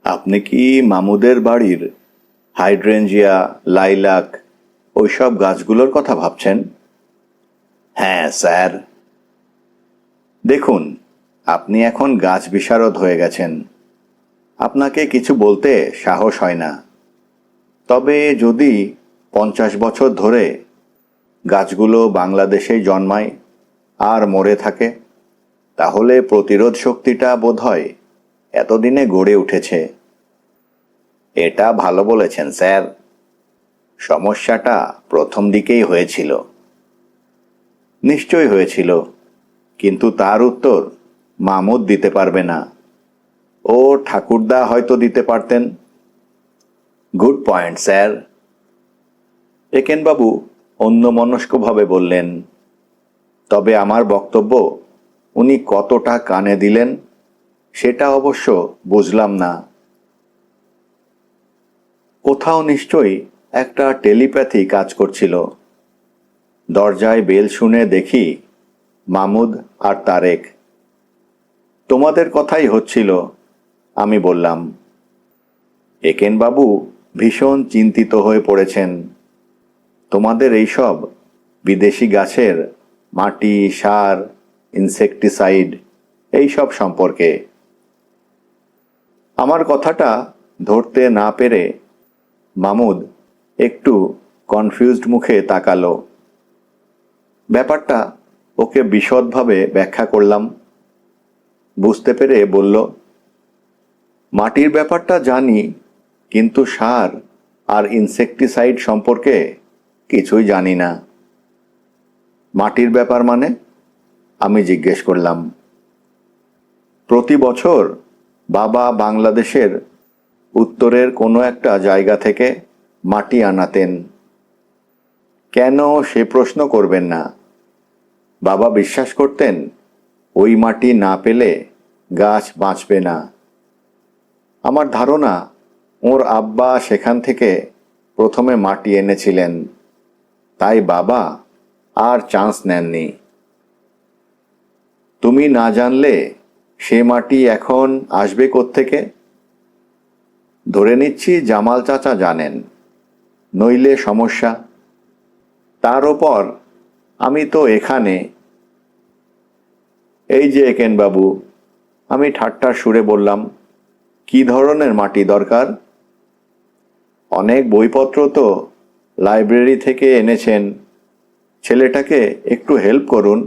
আপনি কি মামুদের বাড়ির হাইড্রেঞ্জিয়া, লাইলাক ওইসব গাছগুলোর কথা ভাবছেন? হ্যাঁ স্যার। দেখুন, আপনি এখন গাছ বিশারদ হয়ে গেছেন। আপনাকে কিছু বলতে সাহস হয় না। তবে যদি 50 বছর ধরে গাছগুলো বাংলাদেশেই জন্মায় আর মরে থাকে, তাহলে প্রতিরোধ শক্তিটা বোধহয় এতদিনে গড়ে উঠেছে। এটা ভালো বলেছেন স্যার। সমস্যাটা প্রথম দিকেই হয়েছিল। নিশ্চয়ই হয়েছিল, কিন্তু তার উত্তর মামুদ দিতে পারবে না। ও ঠাকুরদা হয়তো দিতে পারতেন। Good point sir. একেনবাবু অন্যমনস্কভাবে বললেন, তবে আমার বক্তব্য উনি কতটা কানে দিলেন সেটা অবশ্য বুঝলাম না। কোথাও নিশ্চয়ই একটা টেলিপ্যাথি কাজ করছিল। দরজায় বেল শুনে দেখি মামুদ আর তারেক। তোমাদের কথাই হচ্ছিল, আমি বললাম। একেনবাবু ভীষণ চিন্তিত হয়ে পড়েছেন তোমাদের এইসব বিদেশি গাছের মাটি, সার, ইনসেকটিসাইড এইসব সম্পর্কে। আমার কথাটা ধরতে না পেরে মামুদ একটু কনফিউজড মুখে তাকালো। ব্যাপারটা ওকে বিশদভাবে ব্যাখ্যা করলাম। বুঝতে পেরে বলল, মাটির ব্যাপারটা জানি, কিন্তু সার আর ইনসেকটিসাইড সম্পর্কে কিছুই জানি না। মাটির ব্যাপার মানে? আমি জিজ্ঞেস করলাম। প্রতি বছর বাবা বাংলাদেশের উত্তরের কোনো একটা জায়গা থেকে মাটি আনাতেন। কেন সে প্রশ্ন করবেন না। বাবা বিশ্বাস করতেন ওই মাটি না পেলে গাছ বাঁচবে না। আমার ধারণা ওর আব্বা সেখান থেকে প্রথমে মাটি এনেছিলেন, তাই বাবা আর চান্স নেননি। তুমি না জানলে সে মাটি এখন আসবে কোত্থেকে? ধরে নিচ্ছি জামাল চাচা জানেন, নইলে সমস্যা। তার ওপর আমি তো এখানে। এই যে একেনবাবু, আমি ঠাট্টার সুরে বললাম, কি ধরনের মাটি দরকার? অনেক বইপত্র তো লাইব্রেরি থেকে এনেছেন, ছেলেটাকে একটু হেল্প করুন।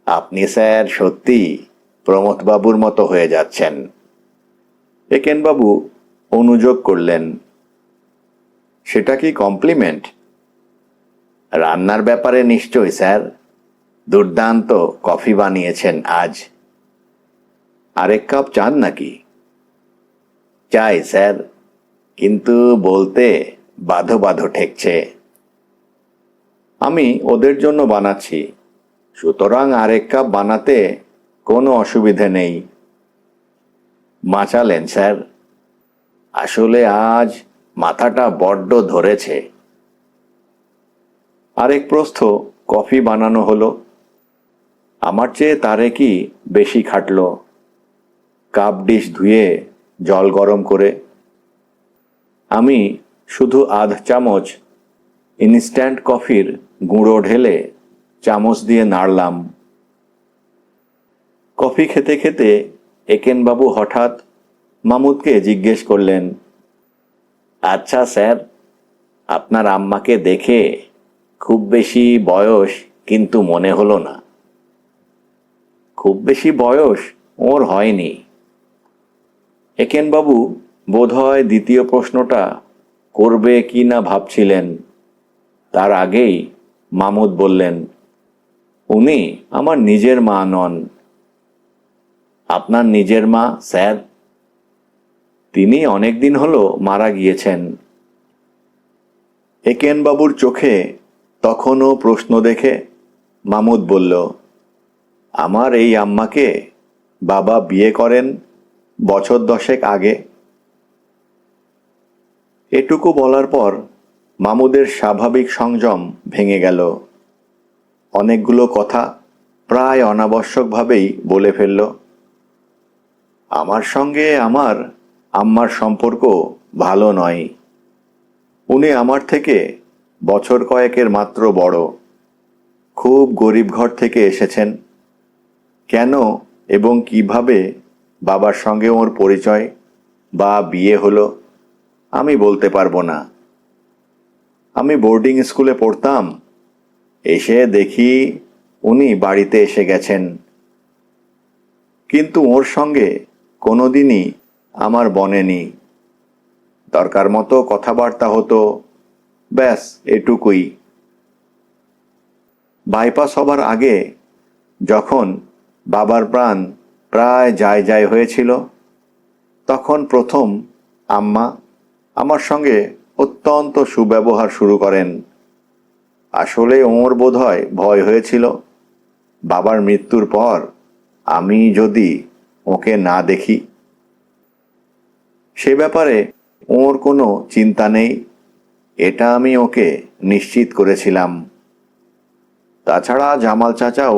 আপনি স্যার সত্যি প্রমথবাবুর মতো হয়ে যাচ্ছেন, একেনবাবু অনুযোগ করলেন। সেটা কি কমপ্লিমেন্ট? রান্নার ব্যাপারে নিশ্চয় স্যার। দুর্দান্ত কফি বানিয়েছেন আজ। আরেক কাপ চান নাকি? চাই স্যার, কিন্তু বলতে বাধো বাধো ঠেকছে। আমি ওদের জন্য বানাচ্ছি, সুতরাং আরেক কাপ বানাতে কোনো অসুবিধে নেই। বাঁচালেন স্যার। আসলে আজ মাথাটা বড্ড ধরেছে। আরেক প্রস্থ কফি বানানো হলো। আমার চেয়ে তারেকই বেশি খাটল। কাপ ডিশ ধুয়ে জল গরম করে। আমি শুধু আধ চামচ ইনস্ট্যান্ট কফির গুঁড়ো ঢেলে চামচ দিয়ে নাড়লাম। কফি খেতে খেতে একেনবাবু হঠাৎ মামুদকে জিজ্ঞেস করলেন, আচ্ছা স্যার, আপনার আম্মাকে দেখে খুব বেশি বয়স কিন্তু মনে হলো না। খুব বেশি বয়স ওর হয়নি। একেনবাবু বোধহয় দ্বিতীয় প্রশ্নটা করবে কি না ভাবছিলেন। তার আগেই মামুদ বললেন, উনি আমার নিজের মা নন। আপনার নিজের মা স্যার? তিনি অনেকদিন হলো মারা গিয়েছেন। একেনবাবুর চোখে তখনও প্রশ্ন দেখে মামুদ বলল, আমার এই আম্মাকে বাবা বিয়ে করেন বছর 10 আগে। এটুকু বলার পর মামুদের স্বাভাবিক সংযম ভেঙে গেল। অনেকগুলো কথা প্রায় অনাবশ্যকভাবেই বলে ফেলল। আমার সঙ্গে আমার আম্মার সম্পর্ক ভালো নয়। উনি আমার থেকে বছর কয়েকের মাত্র বড়। খুব গরিব ঘর থেকে এসেছেন। কেন এবং কিভাবে বাবার সঙ্গে ওর পরিচয় বা বিয়ে হলো আমি বলতে পারবো না। আমি বোর্ডিং স্কুলে পড়তাম, এসে দেখি উনি বাড়িতে এসে গেছেন। কিন্তু ওর সঙ্গে কোনোদিনই আমার বনেনি। দরকার মতো কথাবার্তা হতো, ব্যাস এটুকুই। বাইপাস হবার আগে যখন বাবার প্রাণ প্রায় যায় যায় হয়েছিল, তখন প্রথম আম্মা আমার সঙ্গে অত্যন্ত সুব্যবহার শুরু করেন। আসলে ওর বোধহয় ভয় হয়েছিল বাবার মৃত্যুর পর আমি যদি ওকে না দেখি। সে ব্যাপারে ওর কোনো চিন্তা নেই, এটা আমি ওকে নিশ্চিত করেছিলাম। তাছাড়া জামাল চাচাও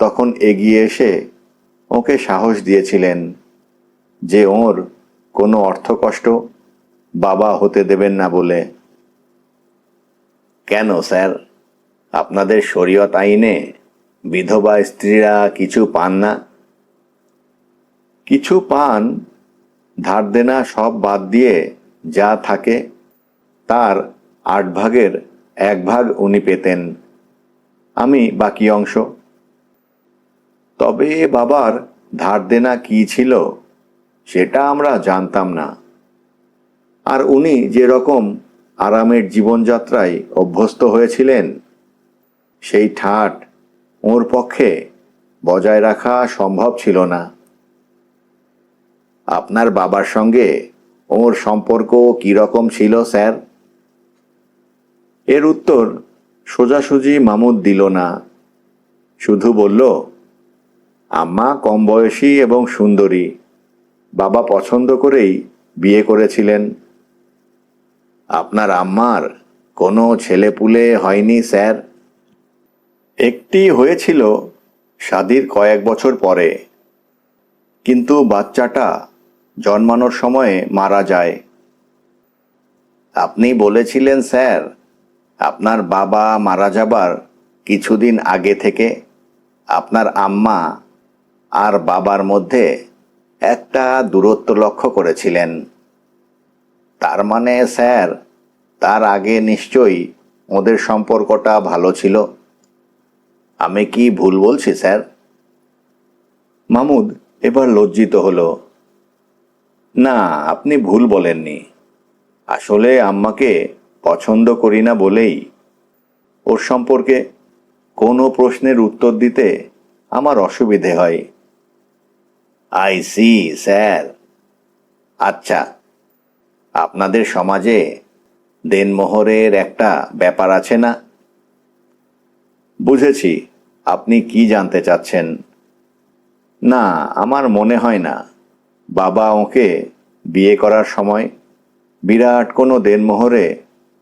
তখন এগিয়ে এসে ওকে সাহস দিয়েছিলেন যে ওর কোনো অর্থকষ্ট বাবা হতে দেবেন না বলে। কেন স্যার, আপনাদের শরীয়ত আইনে বিধবা স্ত্রীরা কিছু পান না? কিছু পান, ধার দেনা সব বাদ দিয়ে যা থাকে তার 8/1 উনি পেতেন, আমি বাকি অংশ। তবে বাবার ধার দেনা কি ছিল সেটা আমরা জানতাম না। আর উনি যেরকম আরামের জীবনযাত্রায় অভ্যস্ত হয়েছিলেন, সেই ঠাট ওর পক্ষে বজায় রাখা সম্ভব ছিল না। আপনার বাবার সঙ্গে ওর সম্পর্ক কীরকম ছিল স্যার? এর উত্তর সোজাসুজি মামুদ দিল না। শুধু বলল, আম্মা কম বয়সী এবং সুন্দরী, বাবা পছন্দ করেই বিয়ে করেছিলেন। আপনার আম্মার কোনো ছেলেপুলে হয়নি স্যার? একটি হয়েছিল শাদির কয়েক বছর পরে, কিন্তু বাচ্চাটা জন্মানোর সময়ে মারা যায়। আপনি বলেছিলেন স্যার, আপনার বাবা মারা যাবার কিছুদিন আগে থেকে আপনার আম্মা আর বাবার মধ্যে একটা দূরত্ব লক্ষ্য করেছিলেন। তার মানে স্যার, তার আগে নিশ্চয়ই ওদের সম্পর্কটা ভালো ছিল। আমি কি ভুল বলছি স্যার? মামুদ এবার লজ্জিত হলো। না, আপনি ভুল বলেননি। আসলে আম্মাকে পছন্দ করি না বলেই ওর সম্পর্কে কোনো প্রশ্নের উত্তর দিতে আমার অসুবিধে হয়। I see sir. আচ্ছা, আপনাদের সমাজে দেনমোহরের একটা ব্যাপার আছে না? বুঝেছি আপনি কি জানতে চাচ্ছেন। না, আমার মনে হয় না বাবা ওকে বিয়ে করার সময় বিরাট কোনো দেনমোহরে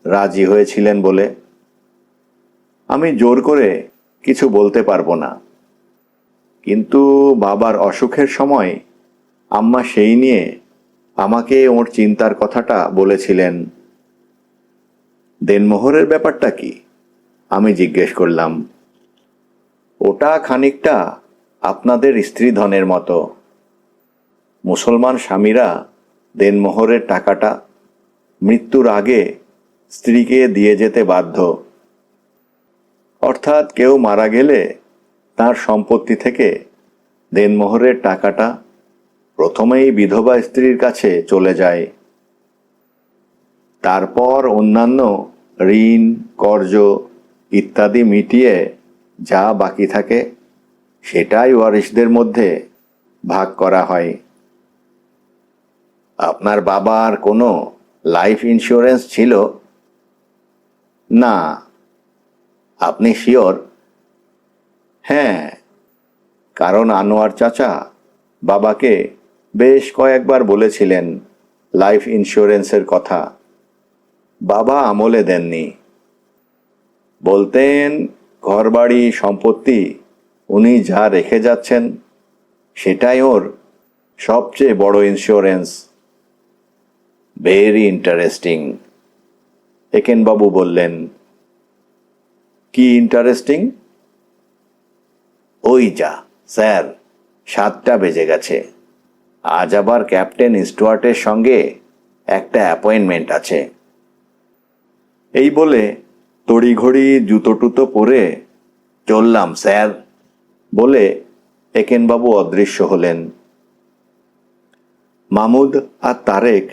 রাজি হয়েছিলেন বলে। আমি জোর করে কিছু বলতে পারবো না, কিন্তু বাবার অসুখের সময় আম্মা সেই নিয়ে আমাকে ওর চিন্তার কথাটা বলেছিলেন। দেনমোহরের ব্যাপারটা কি? আমি জিজ্ঞেস করলাম। ওটা খানিকটা আপনাদের স্ত্রীধনের মতো। মুসলমান স্বামীরা দেনমোহরের টাকাটা মৃত্যুর আগে স্ত্রীকে দিয়ে যেতে বাধ্য। অর্থাৎ কেউ মারা গেলে তার সম্পত্তি থেকে দেনমোহরের টাকাটা প্রথমেই বিধবা স্ত্রীর কাছে চলে যায়। তারপর অন্যান্য ঋণ, কর্জ ইত্যাদি মিটিয়ে যা বাকি থাকে সেটাই ওয়ারিশদের মধ্যে ভাগ করা হয়। আপনার বাবার কোনো লাইফ ইন্স্যুরেন্স ছিল? না। আপনি শিওর? হ্যাঁ, কারণ আনোয়ার চাচা বাবাকে বেশ কয়েকবার বলেছিলেন লাইফ ইন্স্যুরেন্সের কথা। বাবা আমলে দেননি। বলতেন ঘরবাড়ি সম্পত্তি উনি যা রেখে যাচ্ছেন সেটাই ওর সবচেয়ে বড় ইন্স্যুরেন্স। Very interesting. একেনবাবু বললেন, কি ইন্টারেস্টিং? ওই যা স্যার, 7টা বেজে গেছে। আজ আবার ক্যাপ্টেন স্টুয়ার্টের সঙ্গে একটা অ্যাপয়েন্টমেন্ট আছে। এই বলে তড়িঘড়ি জুতো টুতো পরে চললাম স্যার বলে একেনবাবু অদৃশ্য হলেন। মামুদ আর তারেক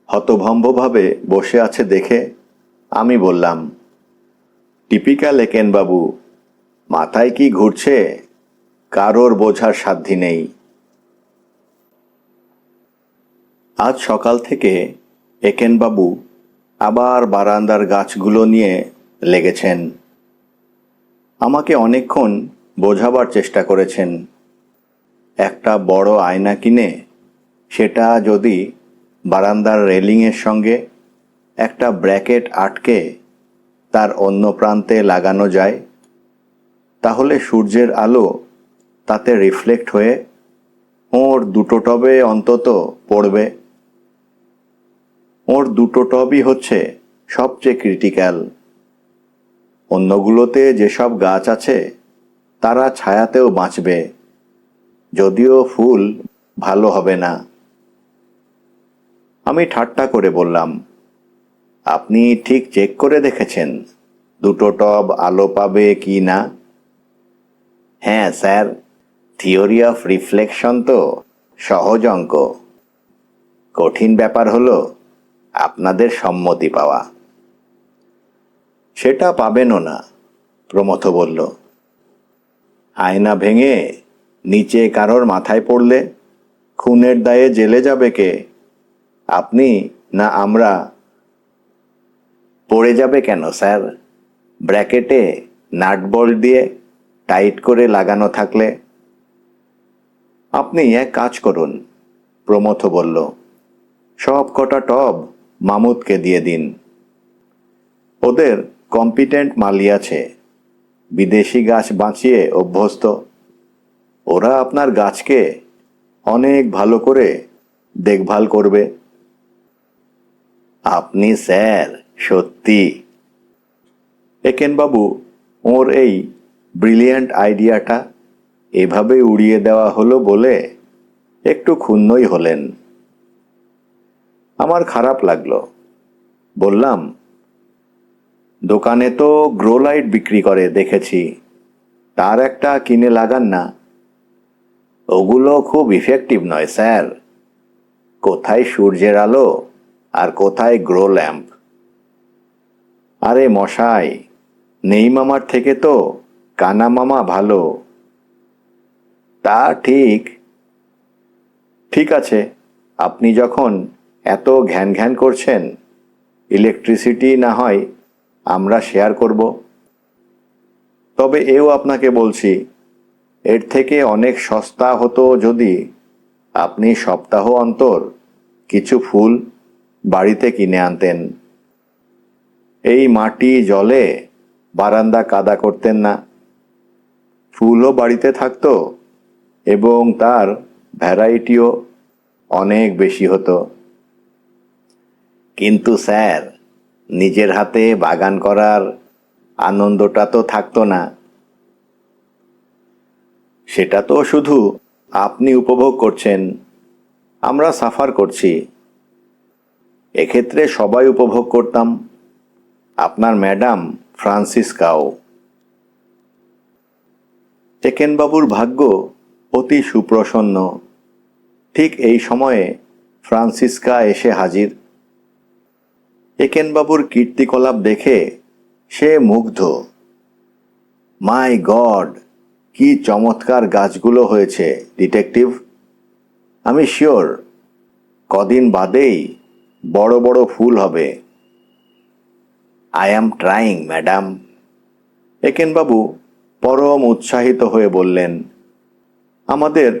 হতভম্বভাবে বসে আছে দেখে আমি বললাম, টিপিক্যাল একেনবাবু, মাথায় কি ঘুরছে কারোর বোঝার সাধ্যি নেই। আজ সকাল থেকে একেনবাবু আবার বারান্দার গাছগুলো নিয়ে লেগেছেন। আমাকে অনেকক্ষণ বোঝাবার চেষ্টা করেছেন। একটা বড় আয়না কিনে সেটা যদি বারান্দার রেলিংয়ের সঙ্গে একটা ব্র্যাকেট আটকে তার অন্য প্রান্তে লাগানো যায়, তাহলে সূর্যের আলো তাতে রিফ্লেক্ট হয়ে ওর দুটো টবে অন্তত পড়বে। ওর দুটো টবই হচ্ছে সবচেয়ে ক্রিটিক্যাল। অন্যগুলোতে যেসব গাছ আছে তারা ছায়াতেও বাঁচবে, যদিও ফুল ভালো হবে না। আমি ঠাট্টা করে বললাম, আপনি ঠিক চেক করে দেখেছেন দুটো টব আলো পাবে কি না? হ্যাঁ স্যার, থিওরি অফ রিফ্লেকশন তো সহজ অঙ্ক। কঠিন ব্যাপার হলো আপনাদের সম্মতি পাওয়া। সেটা পাবেনও না, প্রমথ বলল। আয়না ভেঙে নিচে কারোর মাথায় পড়লে খুনের দায়ে জেলে যাবে কে, আপনি না আমরা? পড়ে যাবে কেন স্যার, ব্র্যাকেটে নাট বল্ট দিয়ে টাইট করে লাগানো থাকলে। আপনি এক কাজ করুন, প্রমথ বলল, সব কটা টব মামুদকে দিয়ে দিন। ওদের কম্পিটেন্ট মালি আছে, বিদেশি গাছ বাঁচিয়ে অভ্যস্ত। ওরা আপনার গাছকে অনেক ভালো করে দেখভাল করবে। আপনি স্যার সত্যি। একেনবাবু ওর এই ব্রিলিয়ান্ট আইডিয়াটা এভাবে উড়িয়ে দেওয়া হলো বলে একটু ক্ষুণ্ণই হলেন। আমার খারাপ লাগলো। বললাম, দোকানে তো গ্রো লাইট বিক্রি করে দেখেছি, তার একটা কিনে লাগান না। ওগুলো খুব ইফেক্টিভ নয় স্যার। কোথায় সূর্যের আলো আর কোথায় গ্রো ল্যাম্প। আরে মশাই, নেই মামার থেকে তো কানা মামা ভালো। তা ঠিক। ঠিক আছে, আপনি যখন এত ঘ্যান ঘ্যান করছেন, ইলেকট্রিসিটি না হয় আমরা শেয়ার করব। তবে এও আপনাকে বলছি, এর থেকে অনেক সস্তা হতো যদি আপনি সপ্তাহ অন্তর কিছু ফুল বাড়িতে কিনে আনতেন। এই মাটি জলে বারান্দা কাদা করতেন না, ফুলও বাড়িতে থাকতো এবং তার ভ্যারাইটিও অনেক বেশি হতো। কিন্তু স্যার, নিজের হাতে বাগান করার আনন্দটা তো থাকতো না। সেটা তো শুধু আপনি উপভোগ করছেন, আমরা সাফার করছি। এক্ষেত্রে সবাই উপভোগ করতাম, আপনার ম্যাডাম ফ্রান্সিসকাও। টেকেনবাবুর ভাগ্য অতি সুপ্রসন্ন। ঠিক এই সময়ে ফ্রান্সিসকা এসে হাজির। একেনবাবুর কীর্তিকলাপ দেখে সে মুগ্ধ। মাই গড, কি চমৎকার গাছগুলো হয়েছে ডিটেকটিভ। আমি শিওর কদিন বাদেই বড় বড় ফুল হবে। I am trying madam. Ekenbabu পরম উৎসাহিত হয়ে বললেন। আমাদের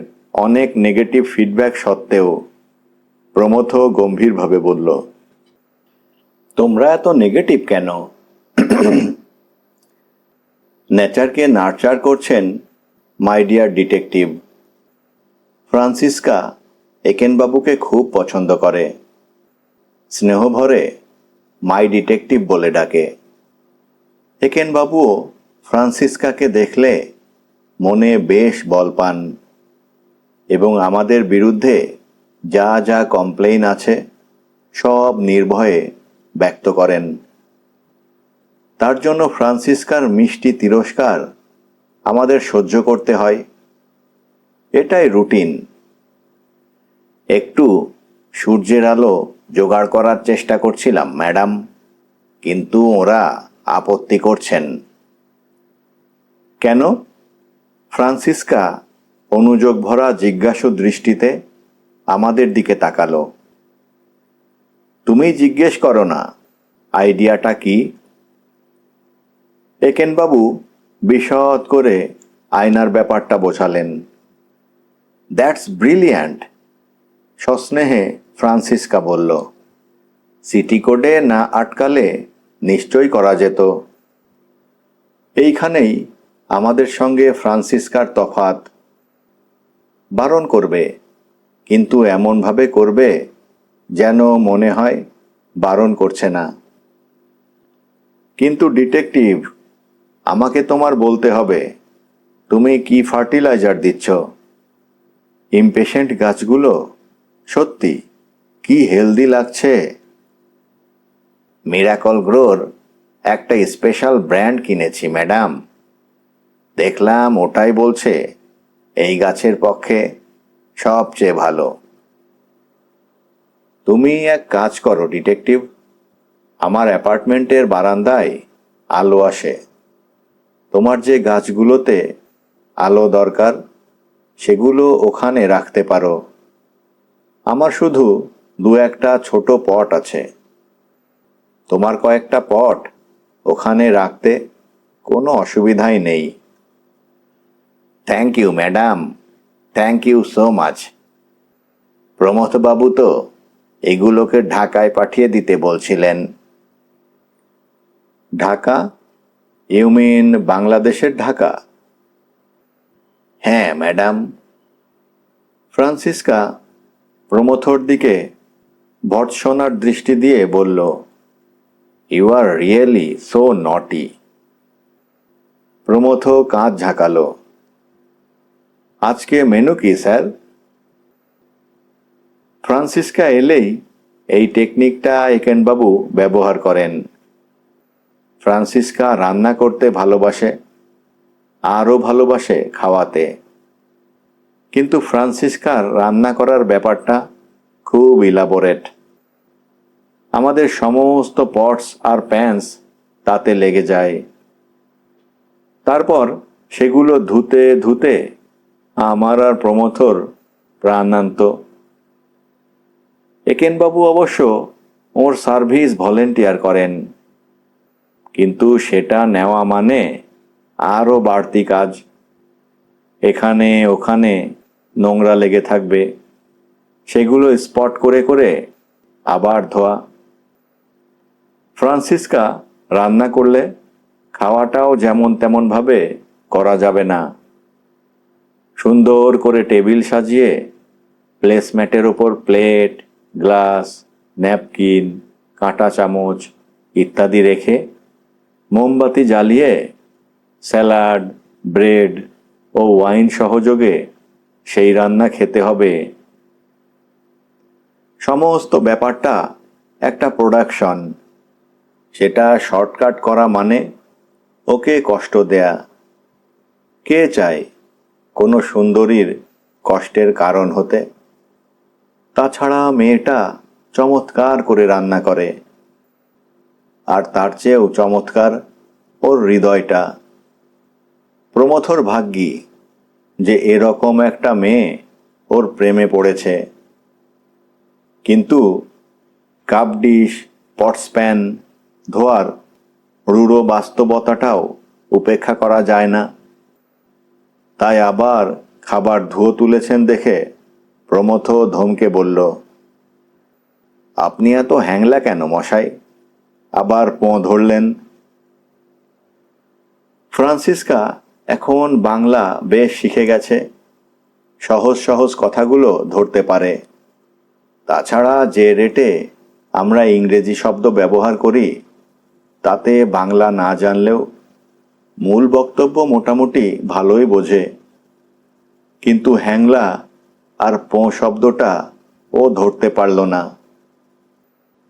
অনেক নেগেটিভ ফিডব্যাক সত্ত্বেও প্রমথ গম্ভীরভাবে বলল, তোমরা এত নেগেটিভ কেন? নেচারকে নার্চার করছেন মাই ডিয়ার ডিটেকটিভ। ফ্রান্সিসকা একেনবাবুকে খুব পছন্দ করে। স্নেহভরে মাই ডিটেকটিভ বলে ডাকে। একেনবাবুও ফ্রান্সিসকাকে দেখলে মনে বেশ বল পান এবং আমাদের বিরুদ্ধে যা যা কমপ্লেইন আছে সব নির্ভয়ে ব্যক্ত করেন। তার জন্য ফ্রান্সিসকার মিষ্টি তিরস্কার আমাদের সহ্য করতে হয়, এটাই রুটিন। একটু সূর্যের আলো জোগাড় করার চেষ্টা করছিলাম ম্যাডাম, কিন্তু ওরা আপত্তি করছেন। কেন? ফ্রান্সিসকা অনুযোগ ভরা জিজ্ঞাসু দৃষ্টিতে আমাদের দিকে তাকালো। তুমি জিজ্ঞেস করো না, আইডিয়াটা কি? একেনবাবু বিশদ করে আয়নার ব্যাপারটা বোঝালেন। দ্যাটস ব্রিলিয়ান্ট, সস্নেহে ফ্রান্সিসকা বলল। সিটি কোডে না আটকালে নিশ্চয়ই করা যেত। এইখানেই আমাদের সঙ্গে ফ্রান্সিসকার তফাৎ। বারণ করবে, কিন্তু এমনভাবে করবে যেন মনে হয় বারণ করছে না। কিন্তু ডিটেকটিভ, আমাকে তোমার বলতে হবে, তুমি কি ফার্টিলাইজার দিচ্ছ? ইমপেশেন্ট গাছগুলো সত্যি কি হেলদি লাগছে। মিরাকল গ্রোর একটা স্পেশাল ব্র্যান্ড কিনেছি ম্যাডাম। দেখলাম ওটাই বলছে এই গাছের পক্ষে সবচেয়ে ভালো। তুমি এক কাজ করো ডিটেকটিভ, আমার অ্যাপার্টমেন্টের বারান্দায় আলো আসে। তোমার যে গাছগুলোতে আলো দরকার সেগুলো ওখানে রাখতে পারো। আমার শুধু দু একটা ছোট পট আছে। তোমার কয়েকটা পট ওখানে রাখতে কোনো অসুবিধাই নেই। Thank you madam, thank you so much. প্রমথবাবু তো এগুলোকে ঢাকায় পাঠিয়ে দিতে বলছিলেন। ঢাকা? ইউ মিন বাংলাদেশের ঢাকা? হ্যাঁ ম্যাডাম। ফ্রান্সিসকা প্রমথর দিকে ভর্ৎসনার দৃষ্টি দিয়ে বলল, ইউ আর রিয়েলি সো নটি। প্রমথ কাঁধ ঝাঁকালো। আজকে মেনু কি স্যার? ফ্রান্সিসকা এলেই এই টেকনিকটা একেনবাবু ব্যবহার করেন। ফ্রান্সিসকা রান্না করতে ভালোবাসে, আরও ভালোবাসে খাওয়াতে। কিন্তু ফ্রান্সিসকার রান্না করার ব্যাপারটা খুব ইলাবোরেট। আমাদের সমস্ত পটস আর প্যান্স তাতে লেগে যায়। তারপর সেগুলো ধুতে ধুতে আমার আর প্রমথর প্রাণান্ত। একেনবাবু অবশ্য ওর সার্ভিস ভলেন্টিয়ার করেন, কিন্তু সেটা নেওয়া মানে আরও বাড়তি কাজ। এখানে ওখানে নোংরা লেগে থাকবে, সেগুলো স্পট করে করে আবার ধোয়া। ফ্রান্সিসকা রান্না করলে খাওয়াটাও যেমন তেমন ভাবে করা যাবে না। সুন্দর করে টেবিল সাজিয়ে প্লেসম্যাটের ওপর প্লেট, গ্লাস, ন্যাপকিন, কাঁটা চামচ ইত্যাদি রেখে মোমবাতি জ্বালিয়ে স্যালাড, ব্রেড ও ওয়াইন সহযোগে সেই রান্না খেতে হবে। সমস্ত ব্যাপারটা একটা প্রোডাকশন। সেটা শর্টকাট করা মানে ওকে কষ্ট দেয়া। কে চায় কোনো সুন্দরীর কষ্টের কারণ হতে? তাছাড়া মেয়েটা চমৎকার করে রান্না করে, আর তার চেয়েও চমৎকার ওর হৃদয়টা। প্রমথর ভাগ্যি যে এরকম একটা মেয়ে ওর প্রেমে পড়েছে। কিন্তু কাপ ডিশ, পটস্প্যান ধোয়ার রূঢ় বাস্তবতাটাও উপেক্ষা করা যায় না। তাই আবার খাবার ধুয়ো তুলেছেন দেখে প্রমথ ধমকে বলল, আপনি এত হ্যাংলা কেন মশাই? আবার পোঁ ধরলেন। ফ্রান্সিসকা এখন বাংলা বেশ শিখে গেছে, সহজ সহজ কথাগুলো ধরতে পারে। তাছাড়া যে রেটে আমরা ইংরেজি শব্দ ব্যবহার করি, তাতে বাংলা না জানলেও মূল বক্তব্য মোটামুটি ভালোই বোঝে। কিন্তু হ্যাংলা আর পোঁ শব্দটা ও ধরতে পারল না।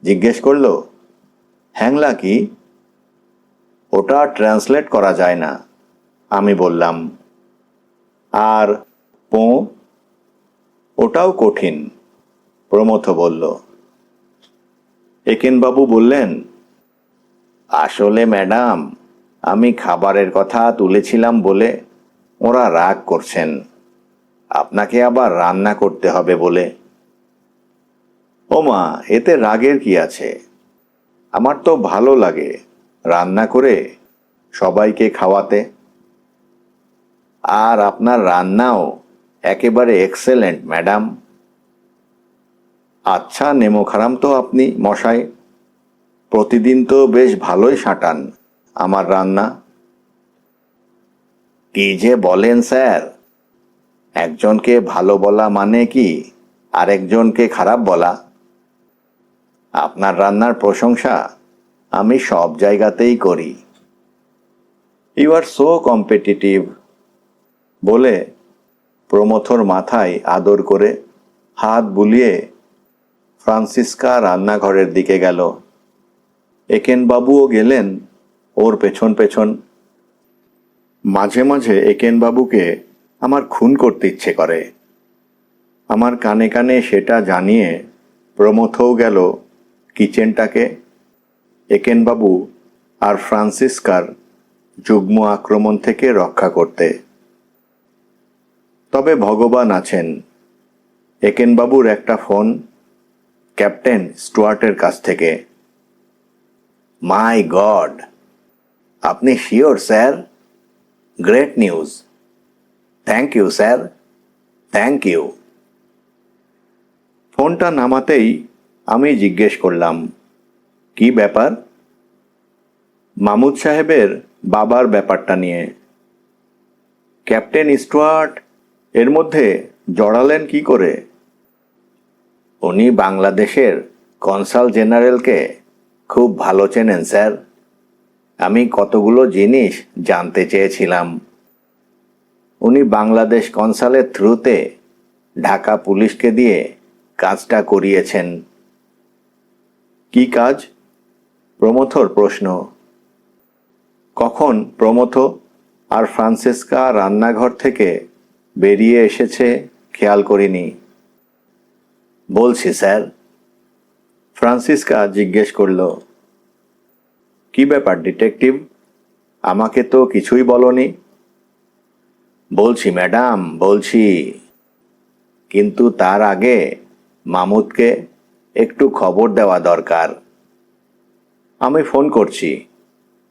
জিজ্ঞেস করল, হ্যাংলা কি? ওটা ট্রান্সলেট করা যায় না, আমি বললাম। আর পোঁ? ওটাও কঠিন, প্রমথ বলল। একেনবাবু বললেন, আসলে ম্যাডাম, আমি খাবারের কথা তুলেছিলাম বলে ওরা রাগ করছেন, আপনাকে আবার রান্না করতে হবে বলে। ওমা, এতে রাগের কি আছে? আমার তো ভালো লাগে রান্না করে সবাইকে খাওয়াতে। আর আপনার রান্নাও একেবারে এক্সেলেন্ট ম্যাডাম। আচ্ছা নেমোখারাম তো আপনি মশাই, প্রতিদিন তো বেশ ভালোই সাঁটান আমার রান্না। কি যে বলেন স্যার, একজনকে ভালো বলা মানে কি আরেকজনকে খারাপ বলা? আপনার রান্নার প্রশংসা আমি সব জায়গাতেই করি। ইউ আর সো কম্পিটিটিভ বলে প্রমথর মাথায় আদর করে হাত বুলিয়ে ফ্রান্সিসকা রান্নাঘরের দিকে গেল। একেনবাবুও গেলেন ওর পেছন পেছন। মাঝে মাঝে একেনবাবুকে আমার খুন করতে ইচ্ছে করে। আমার কানে কানে সেটা জানিয়ে প্রমথও গেল কিচেনটাকে একেনবাবু আর ফ্রান্সিসকার যুগ্ম আক্রমণ থেকে রক্ষা করতে। তবে ভগবান আছেন, একেনবাবুর একটা ফোন ক্যাপ্টেন স্টুয়ার্টের কাছ থেকে। মাই গড, আপনি sure sir? Great news. Thank you sir, thank you. ফোনটা নামাতেই আমি জিজ্ঞেস করলাম, কি ব্যাপার? মামুদ সাহেবের বাবার ব্যাপারটা নিয়ে। ক্যাপ্টেন স্টুয়ার্ট এর মধ্যে জড়ালেন কি করে? উনি বাংলাদেশের কনসাল জেনারেলকে খুব ভালো চেনেন স্যার। আমি কতগুলো জিনিস জানতে চেয়েছিলাম। উনি বাংলাদেশ কনসালের থ্রুতে ঢাকা পুলিশকে দিয়ে কাজটা করিয়েছেন। কি কাজ? প্রমথর প্রশ্ন। কখন প্রমথ আর ফ্রান্সিসকা রান্নাঘর থেকে বেরিয়ে এসেছে খেয়াল করিনি। বলছি স্যার। ফ্রান্সিসকা জিজ্ঞেস করল, কি ব্যাপার ডিটেকটিভ? আমাকে তো কিছুই বলনি। বলছি ম্যাডাম, বলছি, কিন্তু তার আগে মামুদকে একটু খবর দেওয়া দরকার। আমি ফোন করছি,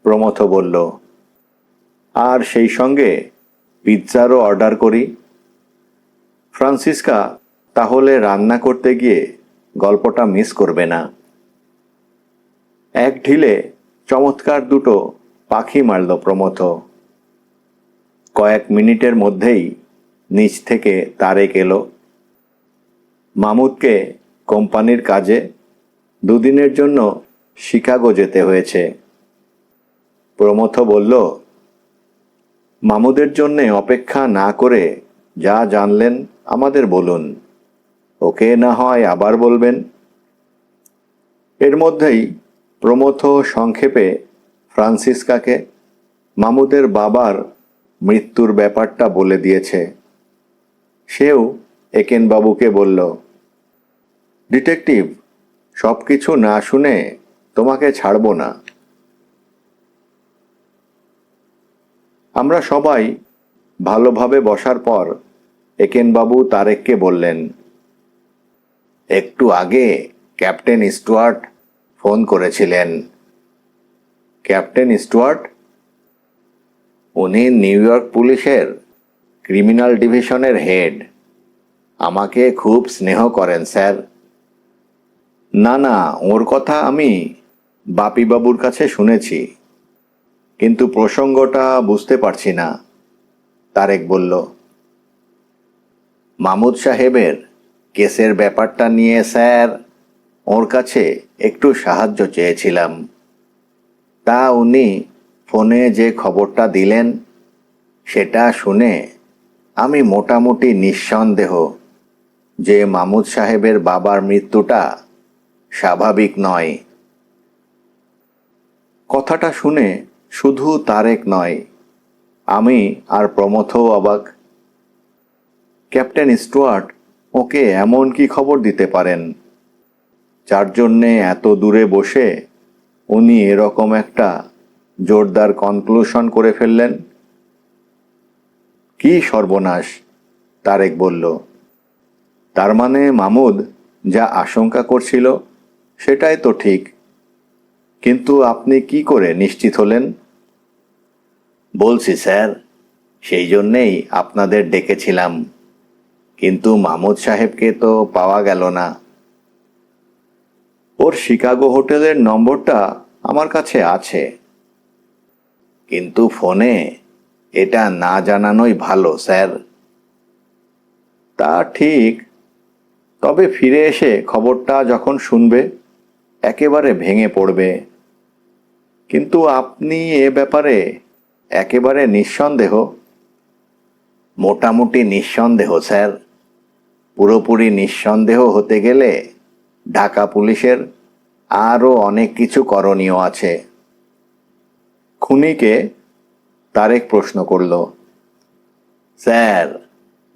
প্রমথ বলল। আর সেই সঙ্গে পিৎজারও অর্ডার করি। ফ্রান্সিসকা তাহলে রান্না করতে গিয়ে গল্পটা মিস করবে না। এক ঢিলে চমৎকার দুটো পাখি মারল প্রমথ। কয়েক মিনিটের মধ্যেই নিচ থেকে তারেক এলো। মামুদকে কোম্পানির কাজে 2 দিনের জন্য শিকাগো যেতে হয়েছে। প্রমথ বলল, মামুদের জন্যে অপেক্ষা না করে যা জানলেন আমাদের বলুন, ওকে না হয় আবার বলবেন। এর মধ্যেই প্রমথ সংক্ষেপে ফ্রান্সিসকাকে মামুদের বাবার মৃত্যুর ব্যাপারটা বলে দিয়েছে। সেও একেনবাবুকে বলল, ডিটেকটিভ, সব কিছু না শুনে তোমাকে ছাড়ব না। আমরা সবাই ভালোভাবে বসার পর একেনবাবু তারেককে বললেন, একটু আগে ক্যাপ্টেন স্টুয়ার্ট ফোন করেছিলেন। Captain Stuart? উনি নিউ ইয়র্ক পুলিশের ক্রিমিনাল ডিভিশনের হেড। আমাকে খুব স্নেহ করেন স্যার। না না, ওর কথা আমি বাপিবাবুর কাছে শুনেছি, কিন্তু প্রসঙ্গটা বুঝতে পারছি না। তারেক বলল, মামুদ সাহেবের কেসের ব্যাপারটা নিয়ে স্যার। ওর কাছে একটু সাহায্য চেয়েছিলাম। তা উনি ফোনে যে খবরটা দিলেন সেটা শুনে আমি মোটামুটি নিঃসন্দেহ যে মামুদ সাহেবের বাবার মৃত্যুটা স্বাভাবিক নয়। কথাটা শুনে শুধু তারেক নয়, আমি আর প্রমথও অবাক। ক্যাপ্টেন স্টুয়ার্ট ওকে এমন কি খবর দিতে পারেন যার জন্যে এত দূরে বসে উনি এরকম একটা জোরদার কনক্লুশন করে ফেললেন? কি সর্বনাশ, তারেক বলল। তার মানে মামুদ যা আশঙ্কা করছিল সেটাই তো ঠিক, কিন্তু আপনি কি করে নিশ্চিত হলেন? বলছি স্যার, সেই জন্যেই আপনাদের ডেকেছিলাম, কিন্তু মামুদ সাহেবকে তো পাওয়া গেল না। ওর শিকাগো হোটেলের নম্বরটা আমার কাছে আছে, কিন্তু ফোনে এটা না জানানোই ভালো স্যার। তা ঠিক, তবে ফিরে এসে খবরটা যখন শুনবে একেবারে ভেঙে পড়বে। কিন্তু আপনি এ ব্যাপারে একেবারে নিঃসন্দেহ? মোটামুটি নিঃসন্দেহ স্যার। পুরোপুরি নিঃসন্দেহ হতে গেলে ঢাকা পুলিশের আরও অনেক কিছু করণীয় আছে। খুনিকে? তারেক প্রশ্ন করল। স্যার,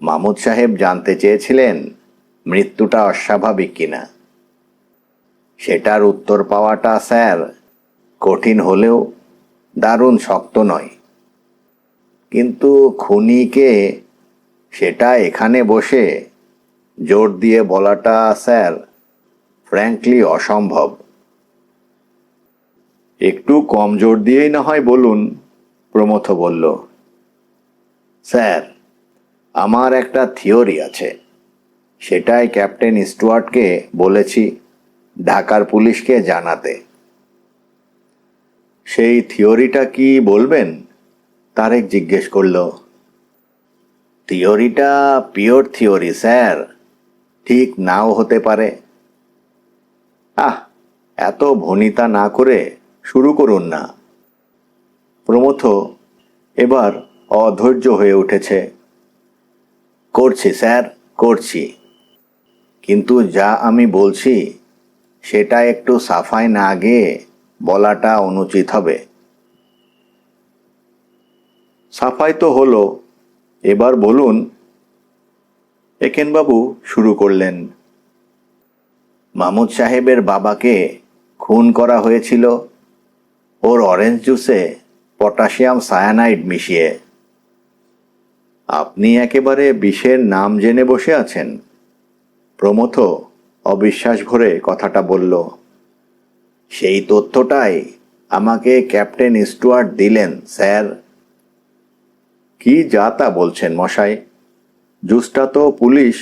মামুদ সাহেব জানতে চেয়েছিলেন মৃত্যুটা অস্বাভাবিক কিনা। সেটার উত্তর পাওয়াটা স্যার কঠিন হলেও দারুণ শক্ত নয়। কিন্তু খুনিকে সেটা এখানে বসে জোর দিয়ে বলাটা স্যার ফ্র্যাঙ্কলি অসম্ভব। একটু কম জোর দিয়েই না হয় বলুন, প্রমথ বলল। স্যার, আমার একটা থিওরি আছে, সেটাই ক্যাপ্টেন স্টুয়ার্টকে বলেছি ঢাকার পুলিশকে জানাতে। সেই থিওরিটা কি বলবেন? তারেক জিজ্ঞেস করল। থিওরিটা পিওর থিওরি স্যার, ঠিক নাও হতে পারে। আহ, এত ভনিতা না করে শুরু করুন না। প্রমথ এবার অধৈর্য হয়ে উঠেছে। করছি স্যার, করছি, কিন্তু যা আমি বলছি সেটা একটু সাফাই না গিয়ে বলাটা অনুচিত হবে। সাফাই তো হলো, এবার বলুন। একেনবাবু শুরু করলেন। মামুদ সাহেবের বাবাকে খুন করা হয়েছিল ওর অরেঞ্জ জুসে পটাশিয়াম সায়ানাইড মিশিয়ে। আপনি একেবারে বিষের নাম জেনে বসে আছেন? প্রমথ অবিশ্বাস ভরে কথাটা বলল। সেই তথ্যটাই আমাকে ক্যাপ্টেন স্টুয়ার্ট দিলেন স্যার। কি যা তা বলছেন মশাই? জুসটা তো পুলিশ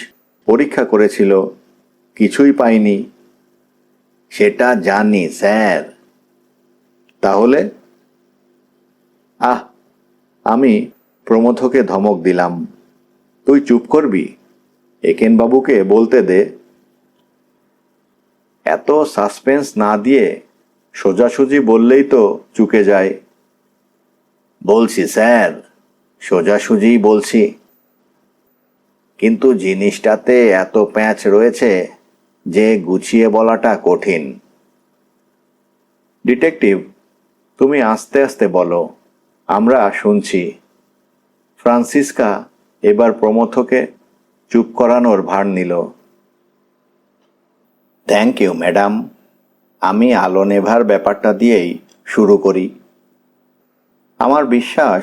পরীক্ষা করেছিল, কিছুই পাইনি। সেটা জানি স্যার। তাহলে? আহ, আমি প্রমথকে ধমক দিলাম। তুই চুপ করবি? একেনবাবুকে বলতে দে। এত সাসপেন্স না দিয়ে সোজাসুজি বললেই তো চুকে যায়। বলছি স্যার, সোজাসুজিই বলছি, কিন্তু জিনিসটাতে এত প্যাঁচ রয়েছে যে গুছিয়ে বলাটা কঠিন। ডিটেকটিভ, তুমি আস্তে আস্তে বলো, আমরা শুনছি। ফ্রান্সিসকা এবার প্রমথকে চুপ করানোর ভার নিল। থ্যাংক ইউ ম্যাডাম, আমি আলো নেভার ব্যাপারটা দিয়েই শুরু করি। আমার বিশ্বাস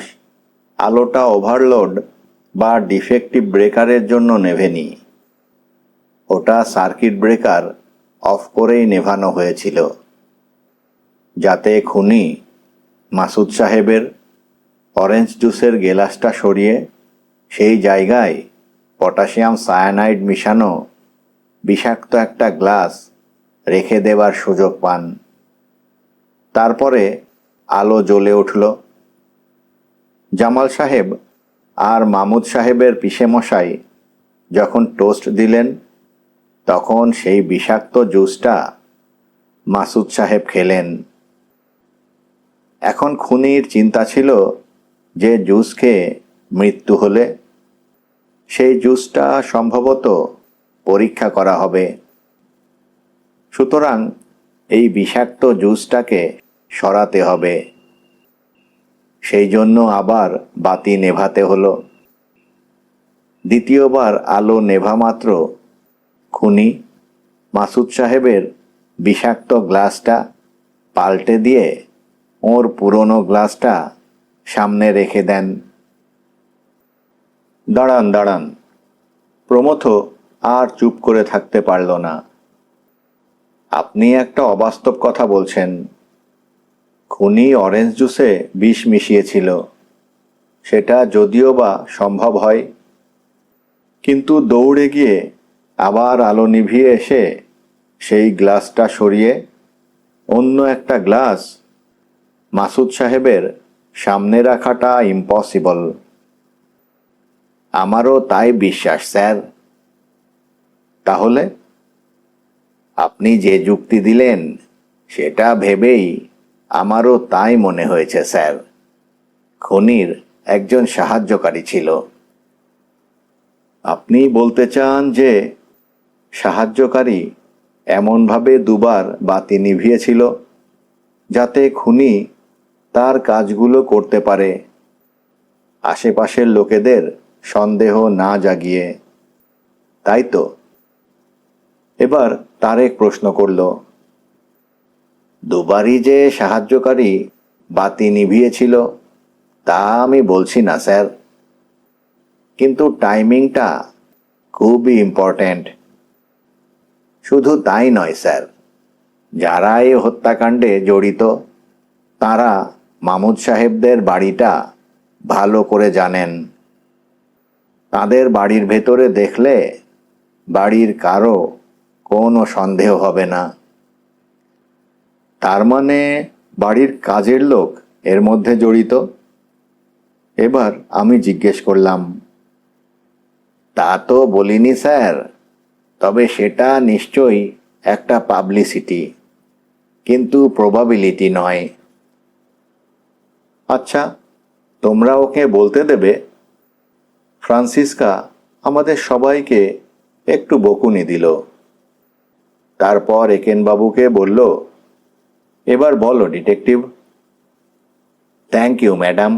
আলোটা ওভারলোড বা ডিফেক্টিভ ব্রেকারের জন্য নেভেনি। ওটা সার্কিট ব্রেকার অফ করেই নেভানো হয়েছিল, যাতে খুনি মাসুদ সাহেবের অরেঞ্জ জুসের গেলাসটা সরিয়ে সেই জায়গায় পটাশিয়াম সায়ানাইড মিশানো বিষাক্ত একটা গ্লাস রেখে দেবার সুযোগ পান। তারপরে আলো জ্বলে উঠল। জামাল সাহেব আর মামুদ সাহেবের পিসেমশাই যখন টোস্ট দিলেন তখন সেই বিষাক্ত জুসটা মাসুদ সাহেব খেলেন। এখন খুনির চিন্তা ছিল যে জুস খেয়ে মৃত্যু হলে সেই জুসটা সম্ভবত পরীক্ষা করা হবে। সুতরাং এই বিষাক্ত জুসটাকে সরাতে হবে। সেই জন্য আবার বাতি নেভাতে হলো। দ্বিতীয়বার আলো নেভা মাত্র খুনি মাসুদ সাহেবের বিষাক্ত গ্লাসটা পাল্টে দিয়ে ওর পুরনো গ্লাসটা সামনে রেখে দেন। দাঁড়ান দাঁড়ান, প্রমথ আর চুপ করে থাকতে পারল না। আপনি একটা অবাস্তব কথা বলছেন। খুনি অরেঞ্জ জুসে বিষ মিশিয়েছিল, সেটা যদিও বা সম্ভব হয়, কিন্তু দৌড়ে গিয়ে আবার আলো নিভিয়ে এসে সেই গ্লাসটা সরিয়ে অন্য একটা গ্লাস মাসুদ সাহেবের সামনে রাখাটা ইম্পসিবল। আমারও তাই বিশ্বাস, স্যার। তাহলে আপনি যে যুক্তি দিলেন সেটা ভেবেই আমারও তাই মনে হয়েছে, স্যার। খুনির একজন সাহায্যকারী ছিল। আপনি বলতে চান যে সাহায্যকারী এমনভাবে দুবার বাতি নিভিয়েছিল যাতে খুনি তার কাজগুলো করতে পারে, আশেপাশের লোকেদের সন্দেহ না জাগিয়ে, তাই তো? এবার তারেক প্রশ্ন করল, দুবারই যে সাহায্যকারী বাতি নিভিয়েছিল তা আমি বলছি না, স্যার, কিন্তু টাইমিংটা খুবই ইম্পর্ট্যান্ট। শুধু তাই নয়, স্যার, যারা এই হত্যাকাণ্ডে জড়িত তারা মামুদ সাহেবদের বাড়িটা ভালো করে জানেন। তাদের বাড়ির ভেতরে দেখলে বাড়ির কারো কোনো সন্দেহ হবে না। তার মানে বাড়ির কাজের লোক এর মধ্যে জড়িত? এবার আমি জিজ্ঞেস করলাম। তা তো বলিনি, স্যার, তবে সেটা নিশ্চয়ই একটা পাবলিসিটি, কিন্তু প্রবাবিলিটি নয়। আচ্ছা, তোমরা ওকে বলতে দেবে? ফ্রান্সিসকা আমাদের সবাইকে একটু বকুনি দিল। তারপর একেনবাবুকে বলল, এবার বলো ডিটেকটিভ। Thank you, madam.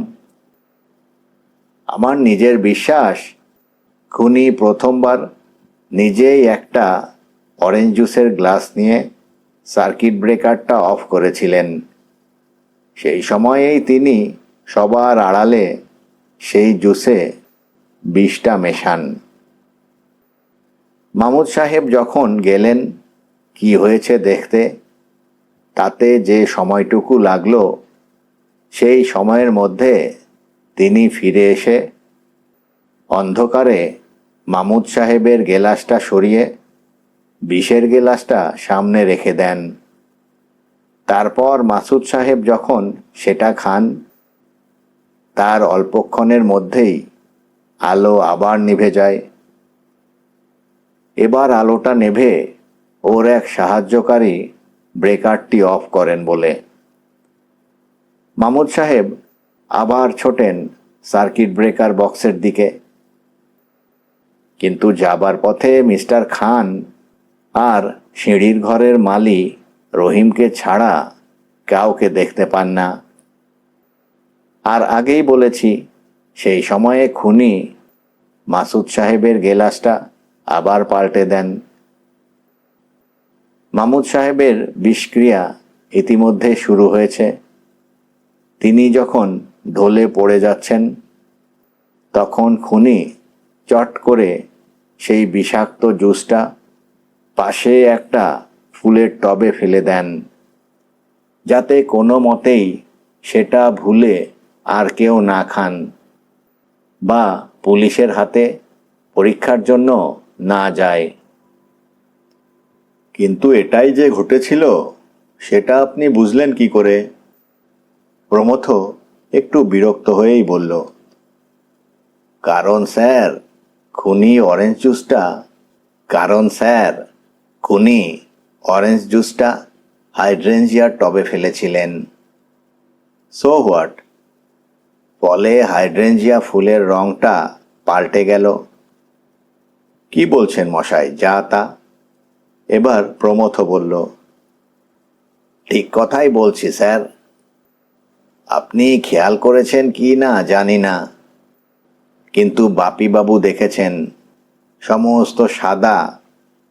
আমার নিজের বিশ্বাস খুনি প্রথমবার নিজেই একটা অরেঞ্জ জুসের গ্লাস নিয়ে সার্কিট ব্রেকারটা অফ করেছিলেন। সেই সময়েই তিনি সবার আড়ালে সেই জুসে বিষটা মেশান। মামুদ সাহেব যখন গেলেন কি হয়েছে দেখতে, তাতে যে সময়টুকু লাগলো সেই সময়ের মধ্যে তিনি ফিরে এসে অন্ধকারে মামুদ সাহেবের গেলাসটা সরিয়ে বিষের গেলাসটা সামনে রেখে দেন। তারপর মাসুদ সাহেব যখন সেটা খান, তার অল্পক্ষণের মধ্যেই আলো আবার নিভে যায়। এবার আলোটা নেভে ওর এক সাহায্যকারী ব্রেকারটি অফ করেন বলে মামুদ সাহেব আবার ছোটেন সার্কিট ব্রেকার বক্সের দিকে। কিন্তু যাবার পথে মিস্টার খান আর সিঁড়ির ঘরের মালি রহিমকে ছাড়া কাউকে দেখতে পান না। আর আগেই বলেছি, সেই সময়ে খুনি মাসুদ সাহেবের গেলাসটা আবার পাল্টে দেন। মামুদ সাহেবের বিষক্রিয়া ইতিমধ্যে শুরু হয়েছে। তিনি যখন ঢলে পড়ে যাচ্ছেন তখন খুনি চট করে সেই বিষাক্ত জুসটা পাশে একটা ফুলের টবে ফেলে দেন, যাতে কোনো মতেই সেটা ভুলে আর কেউ না খান বা পুলিশের হাতে পরীক্ষার জন্য না যায়। কিন্তু এটাই যে ঘটেছিল সেটা আপনি বুঝলেন কি করে? প্রমথ একটু বিরক্ত হয়েই বলল, কারণ স্যার, খুনি অরেঞ্জ জুসটা খুনি অরেঞ্জ জুসটা হাইড্রেঞ্জিয়ার টবে ফেলেছিলেন। So what? ফলে হাইড্রেঞ্জিয়া ফুলের রংটা পাল্টে গেল। কি বলছেন মশাই, যা তা? এবার প্রমথ বলল, ঠিক কথাই বলছি স্যার। আপনি খেয়াল করেছেন কি না জানি না, কিন্তু বাপিবাবু দেখেছেন সমস্ত সাদা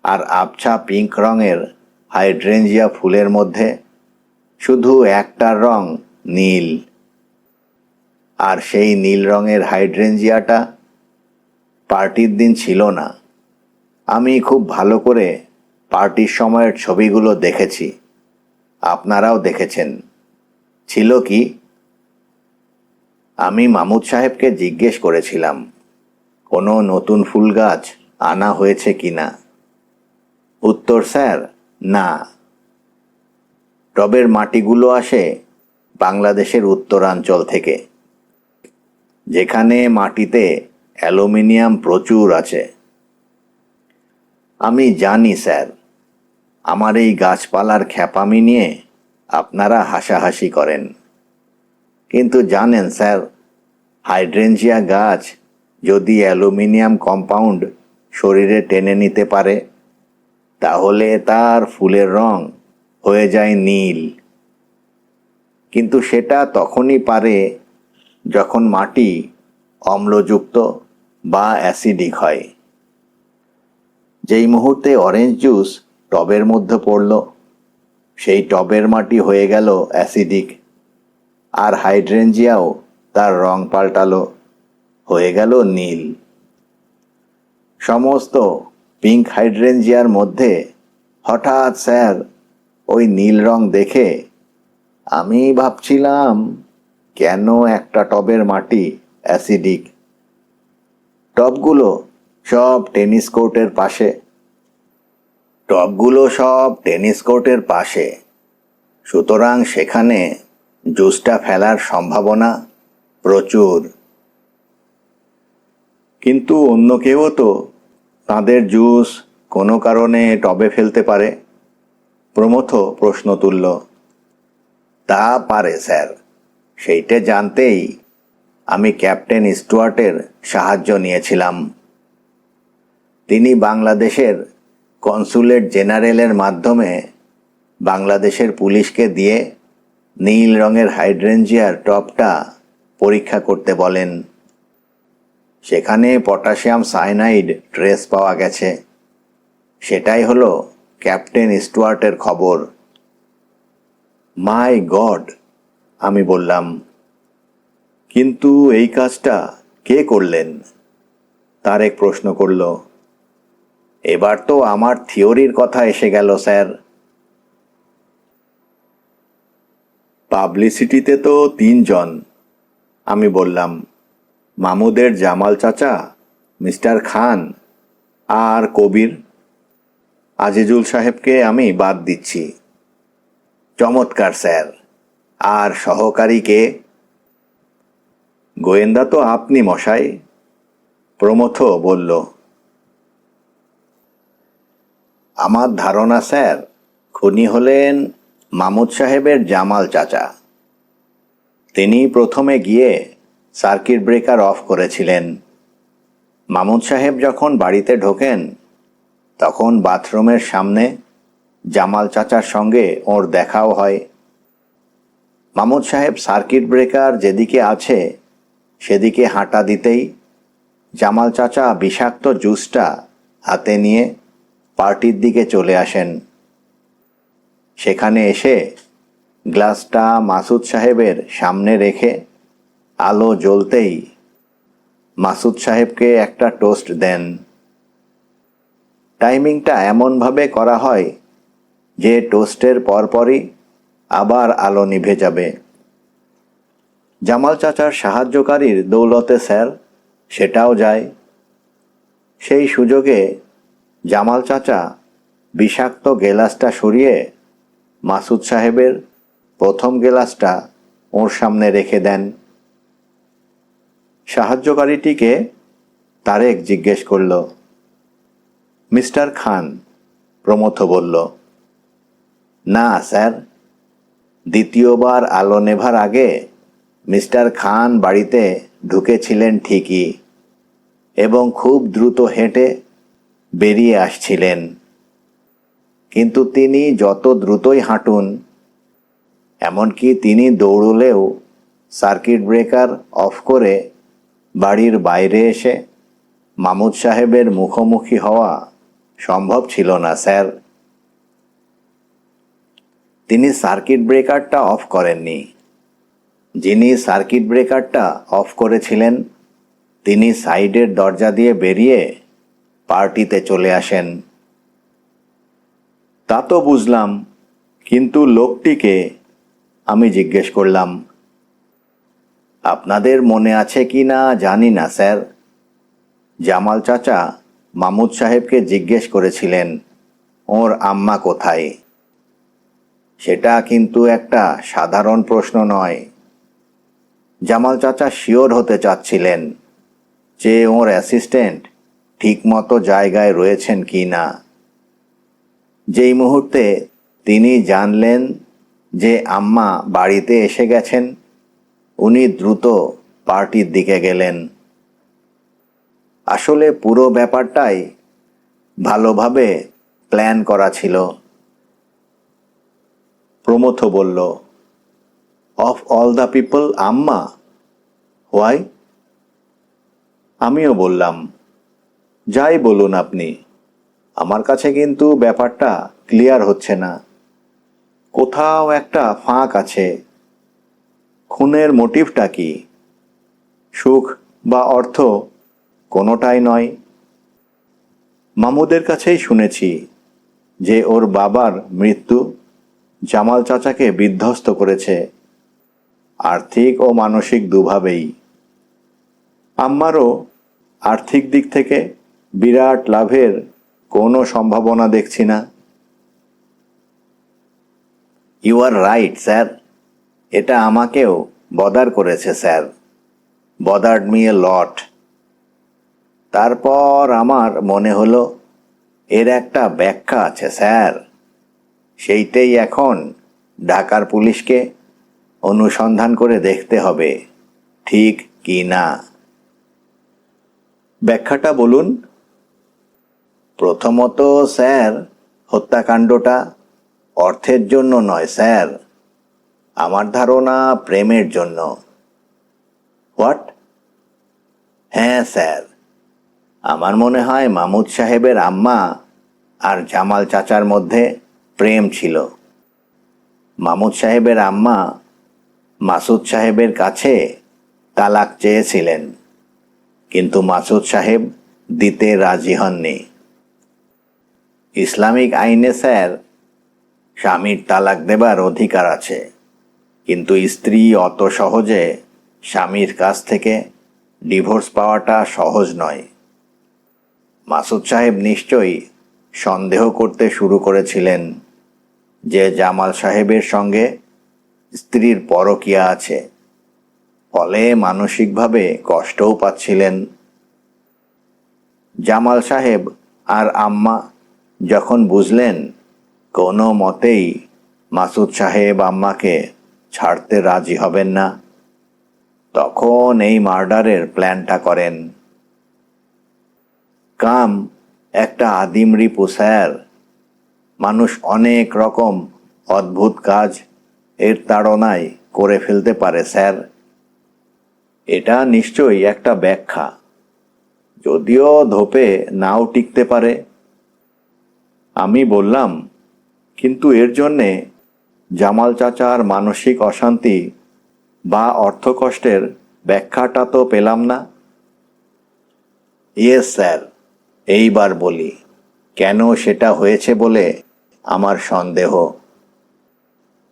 আর আবছা পিঙ্ক রঙের হাইড্রেঞ্জিয়া ফুলের মধ্যে শুধু একটার রং নীল। আর সেই নীল রঙের হাইড্রেঞ্জিয়াটা পার্টির দিন ছিল না। আমি খুব ভালো করে পার্টির সময়ের ছবিগুলো দেখেছি, আপনারাও দেখেছেন। ছিল কি? আমি মামুদ সাহেবকে জিজ্ঞেস করেছিলাম কোনো নতুন ফুল গাছ আনা হয়েছে কিনা। উত্তর, স্যার, না। টবের মাটিগুলো আসে বাংলাদেশের উত্তরাঞ্চল থেকে, যেখানে মাটিতে অ্যালুমিনিয়াম প্রচুর আছে। আমি জানি স্যার, আমার এই গাছপালার খ্যাপামি নিয়ে আপনারা হাসাহাসি করেন, কিন্তু জানেন স্যার, হাইড্রেঞ্জিয়া গাছ যদি অ্যালুমিনিয়াম কম্পাউন্ড শরীরে টেনে নিতে পারে, তাহলে তার ফুলের রং হয়ে যায় নীল। কিন্তু সেটা তখনই পারে যখন মাটি অম্লযুক্ত বা অ্যাসিডিক হয়। যেই মুহূর্তে অরেঞ্জ জুস টবের মধ্যে পড়ল, সেই টবের মাটি হয়ে গেল অ্যাসিডিক, আর হাইড্রেঞ্জিয়াও তার রং পাল্টালো, হয়ে গেল নীল। সমস্ত পিঙ্ক হাইড্রেঞ্জিয়ার মধ্যে হঠাৎ স্যার ওই নীল রং দেখে আমি ভাবছিলাম কেন একটা টবের মাটি অ্যাসিডিক। টবগুলো সব টেনিস কোর্টের পাশে, সুতরাং সেখানে জুসটা ফেলার সম্ভাবনা প্রচুর। কিন্তু অন্য কেউ তো তাদের জুস কোনো কারণে টবে ফেলতে পারে। প্রমথ প্রশ্ন তুলল। তা পারে স্যার, সেইটা জানতেই আমি ক্যাপ্টেন স্টুয়ার্টের সাহায্য নিয়েছিলাম। তিনি বাংলাদেশের কনসুলেট জেনারেলের মাধ্যমে বাংলাদেশের পুলিশকে দিয়ে নীল রঙের হাইড্রেঞ্জিয়ার টবটা পরীক্ষা করতে বলেন। সেখানে পটাশিয়াম সায়ানাইড ট্রেস পাওয়া গেছে। সেটাই হলো ক্যাপ্টেন স্টুয়ার্টের খবর। মাই গড, আমি বললাম। কিন্তু এই কাজটা কে করলেন? তারেক প্রশ্ন করল। এবার তো আমার থিওরির কথা এসে গেল স্যার। পাবলিসিটিতে তো 3 জন, আমি বললাম। মামুদের জামাল চাচা, মিস্টার খান আর কবির। আজিজুল সাহেবকে আমি বাদ দিচ্ছি। চমৎকার স্যার। আর সহকারী কে? গোয়েন্দা তো আপনি মশাই, প্রমথ বলল। আমার ধারণা স্যার, খুনি হলেন মামুদ সাহেবের জামাল চাচা। তিনি প্রথমে গিয়ে সার্কিট ব্রেকার অফ করেছিলেন। মামুদ সাহেব যখন বাড়িতে ঢোকেন, তখন বাথরুমের সামনে জামাল চাচার সঙ্গে ওর দেখাও হয়। মামুদ সাহেব সার্কিট ব্রেকার যেদিকে আছে সেদিকে হাঁটা দিতেই জামাল চাচা বিষাক্ত জুসটা হাতে নিয়ে পার্টির দিকে চলে আসেন। সেখানে এসে গ্লাসটা মাসুদ সাহেবের সামনে রেখে আলো জ্বলতেই মাসুদ সাহেবকে একটা টোস্ট দেন। টাইমিংটা এমনভাবে করা হয় যে টোস্টের পরপরই আবার আলো নিভে যাবে। জামাল চাচার সাহায্যকারীর দৌলতে স্যার সেটাও যায়। সেই সুযোগে জামাল চাচা বিষাক্ত গেলাসটা সরিয়ে মাসুদ সাহেবের প্রথম গেলাসটা ওর সামনে রেখে দেন। সাহায্যকারীটিকে তারেক জিজ্ঞেস করল। মিস্টার খান, প্রমথ বলল, না স্যার, দ্বিতীয়বার আলো নেভার আগে মিস্টার খান বাড়িতে ঢুকেছিলেন ঠিকই, এবং খুব দ্রুত হেঁটে বেরিয়ে আসছিলেন। কিন্তু তিনি যত দ্রুতই হাঁটুন, এমনকি তিনি দৌড়লেও সার্কিট ব্রেকার অফ করে বাড়ির বাইরে এসে মামুদ সাহেবের মুখোমুখি হওয়া সম্ভব ছিল না স্যার। তিনি সার্কিট ব্রেকারটা অফ করেননি। যিনি সার্কিট ব্রেকারটা অফ করেছিলেন তিনি সাইডের দরজা দিয়ে বেরিয়ে পার্টিতে চলে আসেন। তা তো বুঝলাম, কিন্তু লোকটিকে? আমি জিজ্ঞেস করলাম। আপনাদের মনে আছে কি না জানি না স্যার, জামাল চাচা মামুদ সাহেবকে জিজ্ঞেস করেছিলেন ওর আম্মা কোথায়। সেটা কিন্তু একটা সাধারণ প্রশ্ন নয়। জামাল চাচা শিওর হতে চাচ্ছিলেন যে ওর অ্যাসিস্ট্যান্ট ঠিকমতো জায়গায় রয়েছেন কি না। যেই মুহূর্তে তিনি জানলেন যে আম্মা বাড়িতে এসে গেছেন, উনি দ্রুত পার্টির দিকে গেলেন। আসলে পুরো ব্যাপারটাই ভালোভাবে প্ল্যান করা ছিল। প্রমথ বলল, অফ অল দ্য পিপল আম্মা? হোয়াই? আমিও বললাম, যাই বলুন আপনি, আমার কাছে কিন্তু ব্যাপারটা ক্লিয়ার হচ্ছে না। কোথাও একটা ফাঁক আছে। খুনের মোটিভটা কি? সুখ বা অর্থ? কোনোটাই নয়। মামুদের কাছেই শুনেছি যে ওর বাবার মৃত্যু জামাল চাচাকে বিধ্বস্ত করেছে, আর্থিক ও মানসিক দুভাবেই। আম্মারও আর্থিক দিক থেকে বিরাট লাভের কোনো সম্ভাবনা দেখছি না। ইউ আর রাইট স্যার, এটা আমাকেও বদার করেছে স্যার, বদার্ড মি এ লট। তারপর আমার মনে হলো এর একটা ব্যাখ্যা আছে স্যার, সেইটাই এখন ঢাকার পুলিশকে অনুসন্ধান করে দেখতে হবে ঠিক কি না। ব্যাখ্যাটা বলুন। প্রথমত স্যার, হত্যাকাণ্ডটা অর্থের জন্য নয় স্যার, আমার ধারণা প্রেমের জন্য। হোয়াট? হ্যাঁ স্যার, আমার মনে হয় মামুদ সাহেবের আম্মা আর জামাল চাচার মধ্যে প্রেম ছিল। মামুদ সাহেবের আম্মা মাসুদ সাহেবের কাছে তালাক চেয়েছিলেন, কিন্তু মাসুদ সাহেব দিতে রাজি হননি। ইসলামিক আইনে স্যার স্বামীর তালাক দেবার অধিকার আছে, কিন্তু স্ত্রী অত সহজে স্বামীর কাছ থেকে ডিভোর্স পাওয়াটা সহজ নয়। মাসুদ সাহেব নিশ্চয়ই সন্দেহ করতে শুরু করেছিলেন যে জামাল সাহেবের সঙ্গে স্ত্রীর পরকীয়া আছে, ফলে মানসিকভাবে কষ্টও পাচ্ছিলেন। জামাল সাহেব আর আম্মা যখন বুঝলেন কোনো মতেই মাসুদ সাহেব আম্মাকে ছাড়তে রাজি হবেন না, তখন এই মার্ডারের প্ল্যানটা করেন। কাম একটা আদিম রিপু স্যার, মানুষ অনেক রকম অদ্ভুত কাজ এর তাড়নায় করে ফেলতে পারে স্যার। এটা নিশ্চয়ই একটা ব্যাখ্যা, যদিও ধোপে নাও টিকতে পারে। আমি বললাম, কিন্তু এর জন্যে জামাল চাচার মানসিক অশান্তি বা অর্থকষ্টের ব্যাখ্যাটা তো পেলাম না। ইয়েস স্যার, এইবার বলি কেন সেটা হয়েছে বলে আমার সন্দেহ।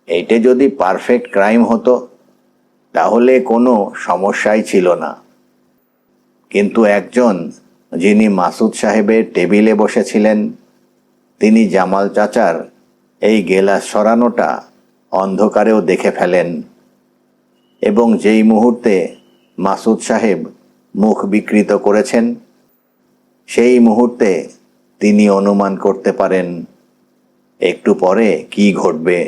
এইটা যদি পারফেক্ট ক্রাইম হতো তাহলে কোনো সমস্যাই ছিল না, কিন্তু একজন যিনি মাসুদ সাহেবের টেবিলে বসেছিলেন তিনি জামাল চাচার এই গেলাস সরানোটা অন্ধকারেও দেখে ফেলেন, এবং যেই মুহূর্তে মাসুদ সাহেব মুখ বিকৃত করেছেন সেই মুহূর্তে তিনি অনুমান করতে পারেন একটু পরে কি ঘটবে।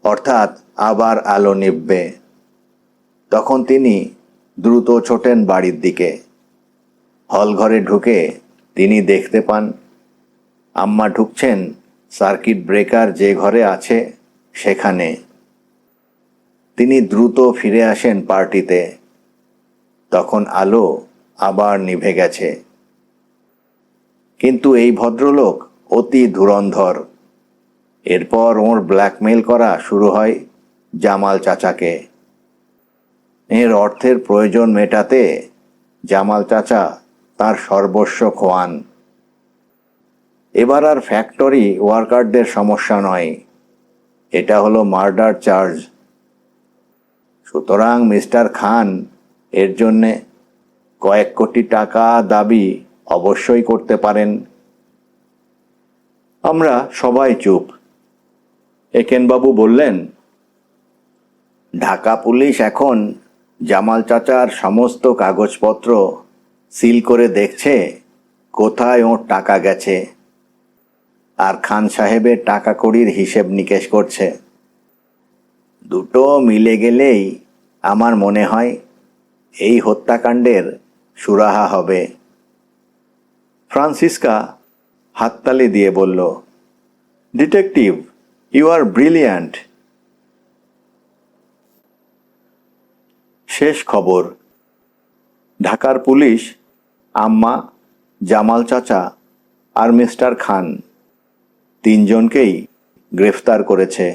অর্থাৎ আবার আলো নিভবে। তখন তিনি দ্রুত ছোটেন বাড়ির দিকে। হলঘরে ঢুকে তিনি দেখতে পান আম্মা ঢুকছেন সার্কিট ব্রেকার যে ঘরে আছে সেখানে। তিনি দ্রুত ফিরে আসেন পার্টিতে। তখন আলো আবার নিভে গেছে। কিন্তু এই ভদ্রলোক অতি ধুরন্ধর। এরপর ওর ব্ল্যাকমেল করা শুরু হয় জামাল চাচাকে। এর অর্থের প্রয়োজন মেটাতে জামাল চাচা তার সর্বস্ব খোয়ান। এবার আর ফ্যাক্টরি ওয়ার্কারদের সমস্যা নয়, এটা হলো মার্ডার চার্জ। সুতরাং মিস্টার খান এর জন্যে কয়েক কোটি টাকা দাবি অবশ্যই করতে পারেন। আমরা সবাই চুপ। একেনবাবু বললেন, ঢাকা পুলিশ এখন জামাল চাচার সমস্ত কাগজপত্র সিল করে দেখছে কোথায় ওর টাকা গেছে, আর খান সাহেবের টাকা কড়ির হিসেব নিকেশ করছে। দুটো মিলে গেলেই আমার মনে হয় এই হত্যাকাণ্ডের সুরাহা হবে। ফ্রান্সিসকা হাততালি দিয়ে বলল, ডিটেকটিভ, ইউ আর ব্রিলিয়ান্ট। শেষ খবর। ঢাকার পুলিশ আম্মা, জামাল চাচা আর মিস্টার খান তিনজনকেই গ্রেফতার করেছে।